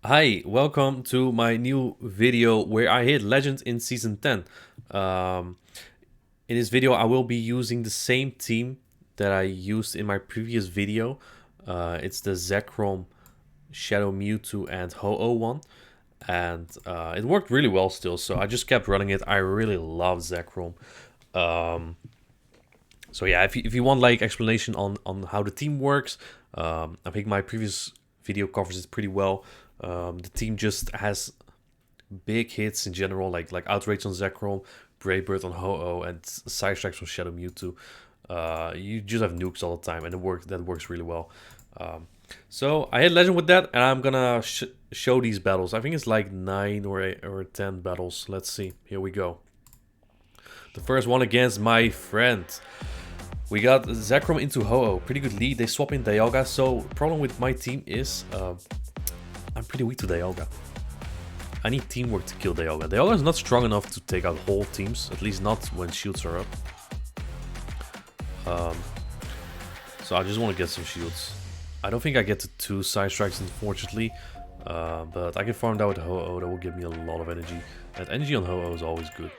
Hi, welcome to my new video where I hit Legend in Season 10. Um, in this video, I will be using the same team that I used in my previous video. It's the Zekrom Shadow Mewtwo and Ho-Oh one. And it worked really well still, so I just kept running it. I really love Zekrom. Um, so yeah, if you want like explanation on how the team works, I think my previous video covers it pretty well. The team just has big hits in general, like Outrage on Zekrom, Braybird on Ho-Oh, and Side Strikes from Shadow Mewtwo. You just have nukes all the time, and that works really well. Um, so I hit Legend with that, and I'm gonna show these battles. I think it's like 9 or 10 battles. Let's see. Here we go. The first one against my friend. We got Zekrom into Ho-Oh. Pretty good lead. They swap in Dialga. So problem with my team is I'm pretty weak to Dialga. I need teamwork to kill Dialga. Dialga is not strong enough to take out whole teams, at least not when shields are up. So I just want to get some shields. I don't think I get to 2 side strikes, unfortunately, but I can farm that with Ho-Oh. That will give me a lot of energy. And energy on Ho-Oh is always good.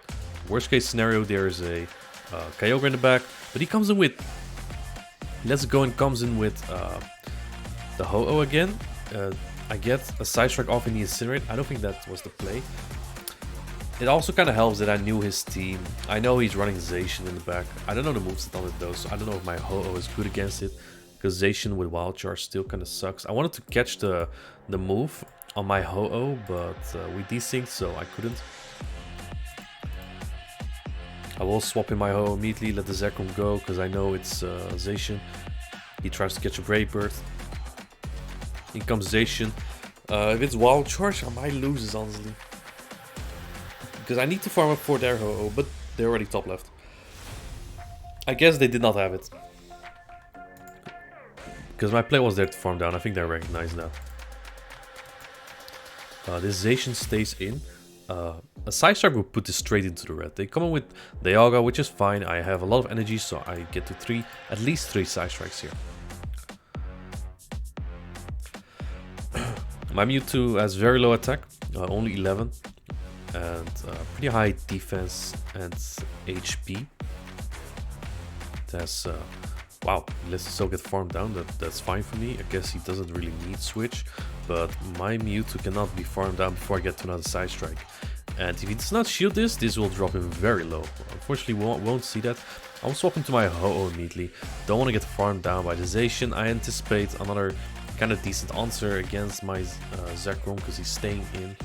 Worst case scenario, there is a Kyogre in the back, but he comes in with... Let's Go and comes in with the Ho-Oh again. I get a side strike off in the Incinerate. I don't think that was the play. It also kind of helps that I knew his team. I know he's running Zacian in the back. I don't know the moveset on it though, so I don't know if my Ho-Oh is good against it. Because Zacian with Wild Charge still kind of sucks. I wanted to catch the move on my Ho-Oh, but we desynced, so I couldn't. I will swap in my Ho-Oh immediately, let the Zekrom go, because I know it's Zacian. He tries to catch a Brave Bird. In comes Zacian. If it's Wild Charge, I might lose this, honestly. Because I need to farm up for their Ho-Oh, but they're already top left. I guess they did not have it. Because my play was there to farm down. I think they recognize that. This Zacian stays in. A side strike will put this straight into the red. They come in with Dialga, which is fine. I have a lot of energy, so I get to at least three side strikes here. My Mewtwo has very low attack, only 11, and pretty high defense and HP. It has, wow, let's still get farmed down, that's fine for me. I guess he doesn't really need switch, but my Mewtwo cannot be farmed down before I get to another side strike. And if he does not shield this will drop him very low. Unfortunately, we won't see that. I'll swap into my Ho-Oh immediately. Don't want to get farmed down by the Zacian. I anticipate another kind of decent answer against my Zekrom because he's staying in.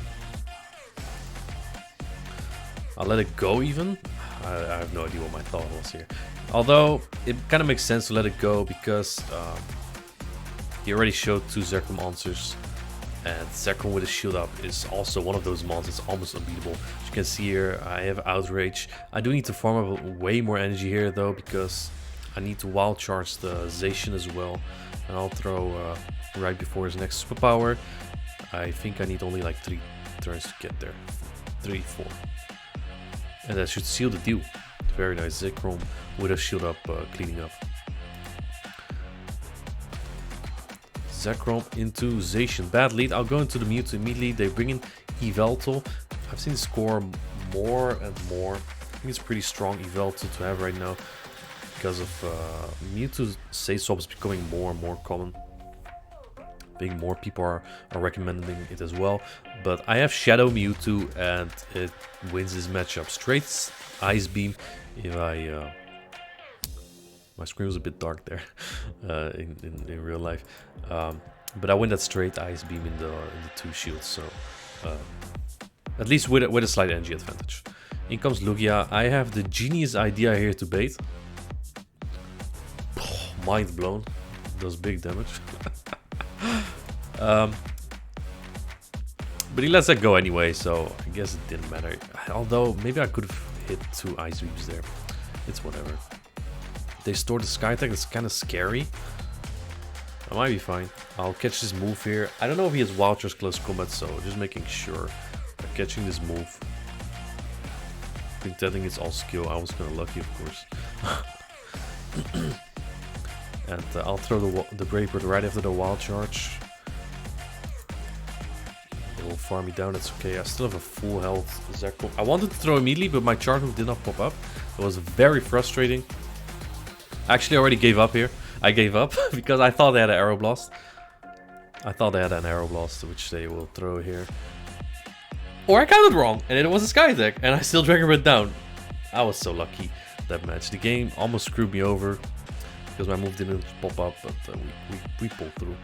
I'll let it go even. I have no idea what my thought was here. Although it kind of makes sense to let it go because he already showed 2 Zekrom answers. And Zekrom with a shield up is also one of those monsters, almost unbeatable. As you can see here, I have Outrage. I do need to farm up way more energy here though, because I need to wild charge the Zacian as well. And I'll throw right before his next superpower. I think I need only like 3 turns to get there. 3, 4. And that should seal the deal. Very nice. Zekrom with a shield up, cleaning up. Zekrom into Zacian. Bad lead. I'll go into the Mewtwo immediately. They bring in Yveltal. I've seen it score more and more. I think it's pretty strong Yveltal to have right now because of Mewtwo's save swap is becoming more and more common. I think more people are recommending it as well. But I have Shadow Mewtwo and it wins this matchup. Straight Ice Beam. If I... my screen was a bit dark there in real life. But I win that straight Ice Beam in the 2 shields. So at least with a slight energy advantage. In comes Lugia. I have the genius idea here to bait. Mind blown. Does big damage. But he lets that go anyway, so I guess it didn't matter. Although maybe I could have hit 2 Ice Beams there. It's whatever. They store the Sky Attack, it's kind of scary. I might be fine. I'll catch this move here. I don't know if he has Wild Charge Close Combat, so just making sure I'm catching this move. Pretending it's all skill. I was kind of lucky, of course. And I'll throw the Brave Bird right after the Wild Charge. will farm me down. It's okay. I still have a full health Zekrom. I wanted to throw immediately, but my charge move did not pop up. It was very frustrating. Actually, I already gave up here. I gave up because I thought they had an Arrow Blast. I thought they had an Arrow Blast, which they will throw here. Or I counted wrong, and it was a Sky Deck, and I still Dragon Breath down. I was so lucky that match. The game almost screwed me over because my move didn't pop up, but we pulled through.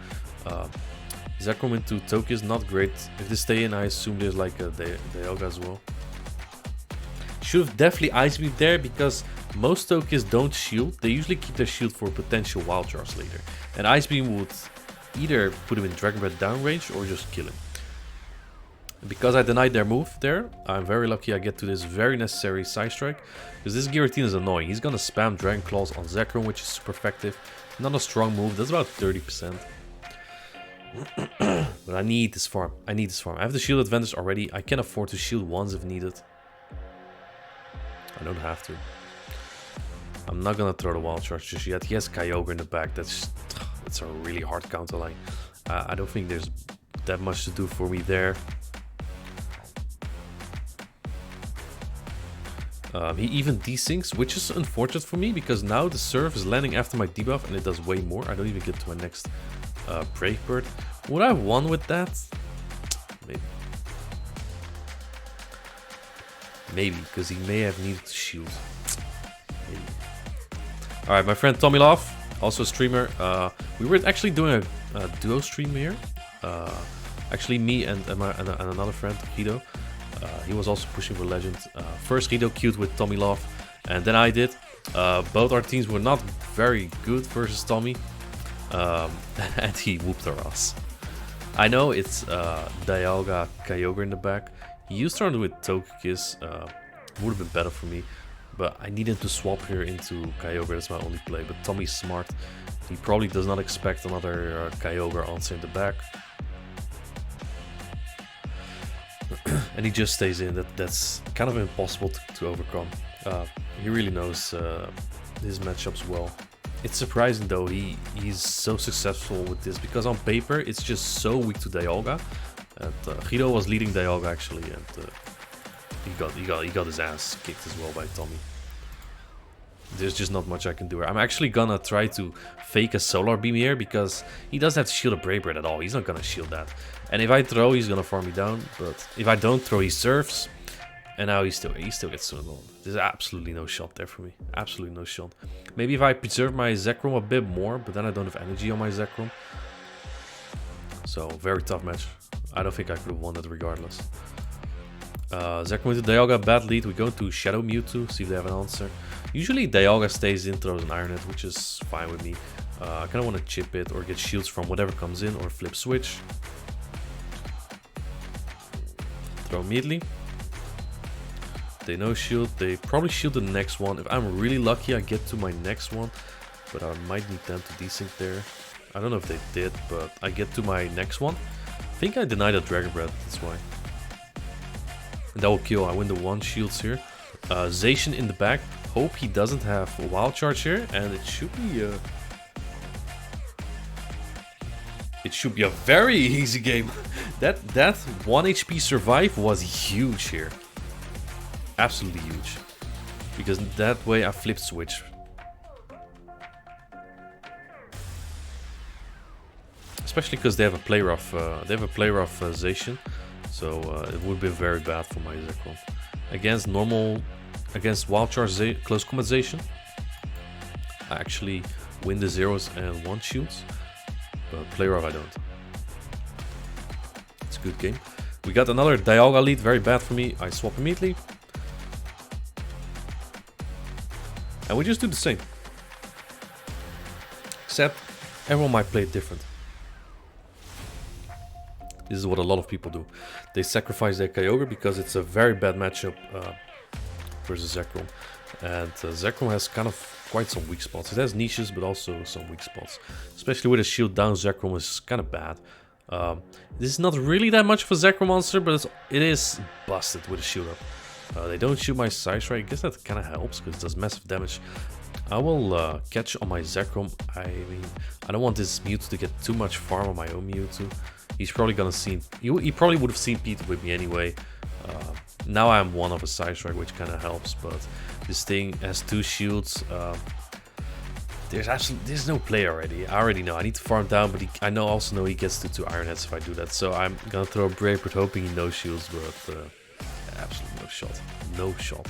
Zekrom into Toki is not great. If they stay in, I assume there's like a Dialga as well. Should have definitely Ice Beam there because most Tokis don't shield. They usually keep their shield for potential Wild Charge later. And Ice Beam would either put him in Dragon Breath down range or just kill him. Because I denied their move there, I'm very lucky I get to this very necessary Side Strike. Because this Giratina is annoying. He's gonna spam Dragon Claws on Zekrom, which is super effective. Not a strong move, that's about 30%. But I need this farm. I need this farm. I have the shield advantage already. I can afford to shield once if needed. I don't have to. I'm not gonna throw the Wild Charge just yet. He has Kyogre in the back. That's a really hard counter line. I don't think there's that much to do for me there. He even desyncs, which is unfortunate for me because now the Surf is landing after my debuff and it does way more. I don't even get to my next Brave Bird. Would I have won with that? Maybe. Maybe, because he may have needed to shield. Maybe. Alright, my friend Tommy Love, also a streamer. We were actually doing a duo stream here. Actually, me and another friend, Guido. He was also pushing for Legend. First Guido queued with Tommy Love, and then I did. Both our teams were not very good versus Tommy. And he whooped our ass. I know it's Dialga Kyogre in the back. He used to run with Togekiss. Would have been better for me. But I needed to swap here into Kyogre. That's my only play. But Tommy's smart. He probably does not expect another Kyogre answer in the back. And he just stays in. That's kind of impossible to overcome. He really knows his matchups well. It's surprising though he's so successful with this because on paper it's just so weak to Dialga. And Guido was leading Dialga actually, and he got his ass kicked as well by Tommy. There's just not much I can do here. I'm actually gonna try to fake a Solar Beam here because he doesn't have to shield a Brave Bird at all. He's not gonna shield that. And if I throw, he's gonna farm me down. But if I don't throw, he surfs. And now he still gets Sunderland. There's absolutely no shot there for me. Absolutely no shot. Maybe if I preserve my Zekrom a bit more, but then I don't have energy on my Zekrom. So, very tough match. I don't think I could have won it regardless. Zekrom into Dialga, bad lead. We go to Shadow Mewtwo, see if they have an answer. Usually Dialga stays in, throws an Iron Head, which is fine with me. I kind of want to chip it or get shields from whatever comes in or flip switch. Throw immediately. They no shield. They probably shield the next one. If I'm really lucky, I get to my next one. But I might need them to desync there. I don't know if they did, but I get to my next one. I think I denied a Dragon Breath, that's why. And that will kill. I win the one shields here. Zacian in the back. Hope he doesn't have a Wild Charge here. And it should be a very easy game. That 1 HP survive was huge here. Absolutely huge. Because that way I flipped switch. Especially because they have a play rough Zacian. So it would be very bad for my Zekrom. Against Wild Charge Close Combat Zacian, I actually win the 0s and 1 shields. But play rough I don't. It's a good game. We got another Dialga lead, very bad for me. I swap immediately. And we just do the same. Except everyone might play it different. This is what a lot of people do. They sacrifice their Kyogre because it's a very bad matchup versus Zekrom. And Zekrom has kind of quite some weak spots. It has niches, but also some weak spots. Especially with a shield down, Zekrom is kind of bad. This is not really that much of a Zekrom monster, but it is busted with a shield up. They don't shoot my Side Strike. I guess that kind of helps because it does massive damage. I will catch on my Zekrom. I mean, I don't want this Mewtwo to get too much farm on my own Mewtwo. He's probably gonna see. He probably would have seen Peter with me anyway. Now I'm one of a side strike, which kind of helps. But this thing has 2 shields. There's no play already. I already know. I need to farm down, but I also know he gets to 2 Iron Heads if I do that. So I'm gonna throw a Brave Bird, hoping he no shields, but absolutely no shot. No shot.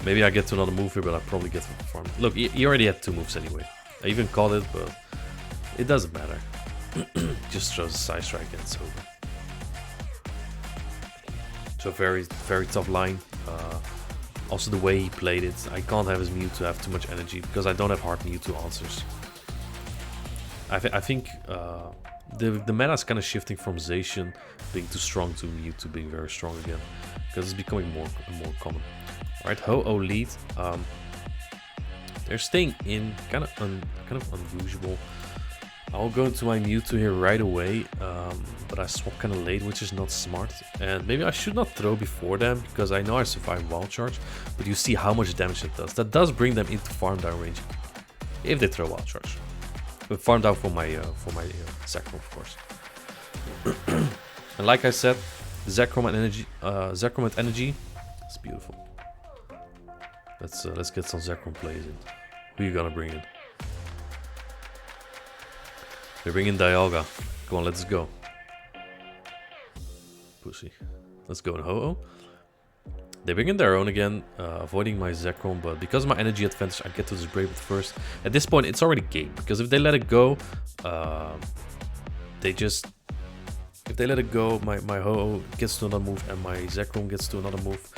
Maybe I get to another move here, but I probably get to farm. Look, he already had 2 moves anyway. I even caught it, but it doesn't matter. Just throws a side strike and it's over. So very, very tough line. Also the way he played it, I can't have his Mewtwo have too much energy because I don't have hard Mewtwo answers. I think the meta is kind of shifting from Zacian being too strong to Mewtwo being very strong again, because it's becoming more common. Alright, Ho-Oh lead. They're staying in, kind of unusual. I'll go into my Mewtwo here right away, but I swap kind of late, which is not smart. And maybe I should not throw before them, because I know I survived Wild Charge, but you see how much damage it does. That does bring them into farm down range, if they throw Wild Charge. But farm down for my Zekrom, of course. And like I said, Zekrom and energy, it's beautiful. Let's get some Zekrom plays in. Who you gonna bring in? They bring in Dialga. Come on, let's go. Pussy. Let's go in Ho-Oh. They bring in their own again, avoiding my Zekrom, but because of my energy advantage, I get to this Brave Bird first. At this point, it's already game, because if they let it go, if they let it go, my Ho-Oh gets to another move and my Zekrom gets to another move.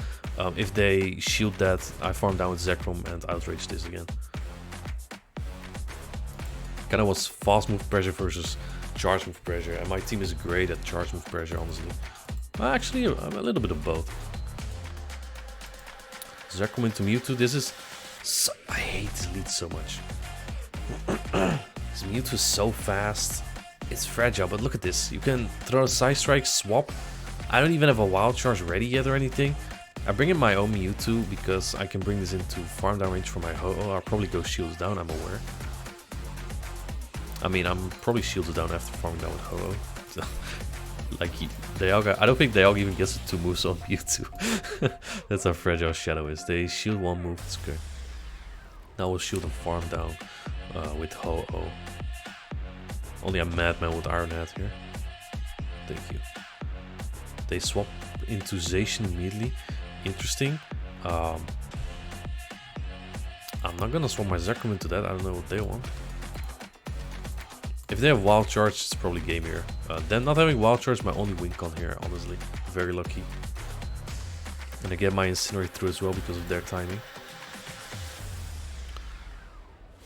If they shield that, I farm down with Zekrom and outrage this again. Kind of was fast move pressure versus charge move pressure, and my team is great at charge move pressure, honestly. Actually, I'm a little bit of both. Zekrom into Mewtwo. This is I hate this lead so much. This Mewtwo is so fast. It's fragile, but look at this. You can throw a side strike, swap. I don't even have a Wild Charge ready yet or anything. I bring in my own Mewtwo because I can bring this into farm down range for my Ho-Oh. I'll probably go shields down, I'm aware. I mean, I'm probably shielded down after farming down with Ho-Oh. So, like, Dialga, I don't think Dialga even gets the 2 moves on Mewtwo. That's how fragile Shadow is. They shield 1 move, it's good. Now we'll shield and farm down with Ho-Oh. Only a madman with Iron Head here. Thank you. They swap into Zacian immediately. Interesting. I'm not gonna swap my Zekrom into that. I don't know what they want. If they have Wild Charge, it's probably game here. Then not having Wild Charge is my only win con here, honestly. Very lucky. And I get my Incinerate through as well because of their timing.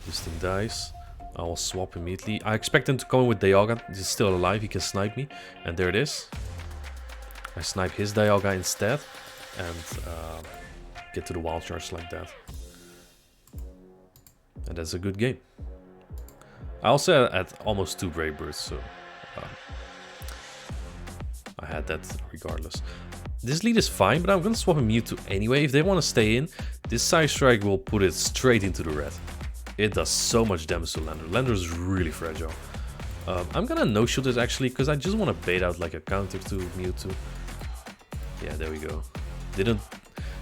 This thing dies. I will swap immediately. I expect him to come in with Dialga. He's still alive, he can snipe me. And there it is. I snipe his Dialga instead. And get to the Wild Charge like that. And that's a good game. I also had almost 2 Brave Birds, so I had that regardless. This lead is fine, but I'm gonna swap a Mewtwo anyway. If they want to stay in, this side strike will put it straight into the red. It does so much damage to Lander. Lander is really fragile. I'm gonna no-shield this actually, because I just want to bait out like a counter to Mewtwo. Yeah, there we go.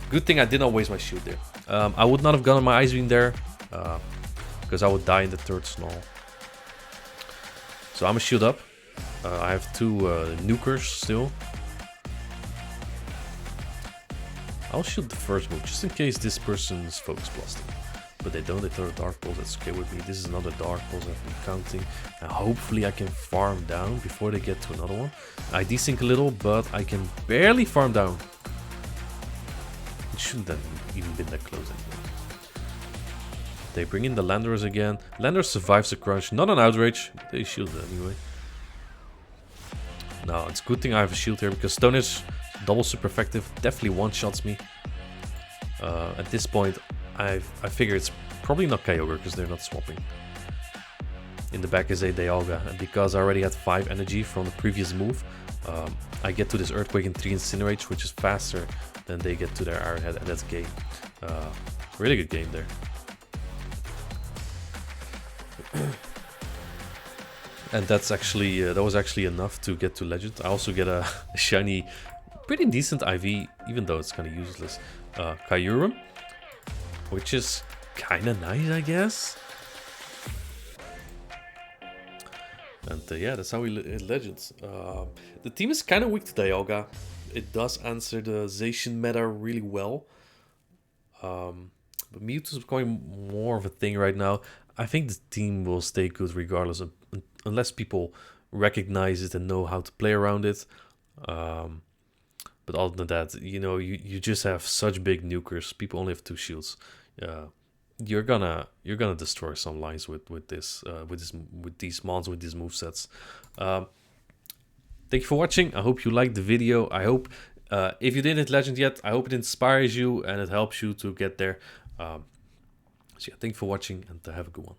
Good thing I did not waste my shield there. I would not have gotten my Ice Beam there, because I would die in the 3rd snarl. So I'm a shield up. I have 2 nukers still. I'll shield the first move just in case this person is focus blasting. But they don't, they throw a Dark Pulse, that's okay with me. This is another Dark Pulse I've been counting. And hopefully I can farm down before they get to another one. I desync a little, but I can barely farm down. It shouldn't have even been that close anymore. They bring in the Landorus again. Landorus survives the crunch, not an outrage. They shield it anyway. Now, it's a good thing I have a shield here because Stone is double super effective. Definitely one-shots me. At this point, I figure it's probably not Kyogre because they're not swapping. In the back is a Dialga, and because I already had 5 energy from the previous move, I get to this Earthquake and 3 Incinerate, which is faster than they get to their Iron Head, and that's game. Really good game there. And that's actually that was actually enough to get to legend. I also get a shiny, pretty decent IV, even though it's kind of useless. Kyurem, which is kind of nice, I guess. And yeah, that's how we hit legends. The team is kind of weak to Dialga. It does answer the Zacian meta really well. But Mewtwo is becoming more of a thing right now. I think the team will stay good regardless, unless people recognize it and know how to play around it. But other than that, you know, you just have such big nukers. People only have 2 shields. You're gonna destroy some lines with these mons, with these movesets. Thank you for watching. I hope you liked the video. I hope if you didn't hit legend yet, I hope it inspires you and it helps you to get there. So yeah, thank you for watching and have a good one.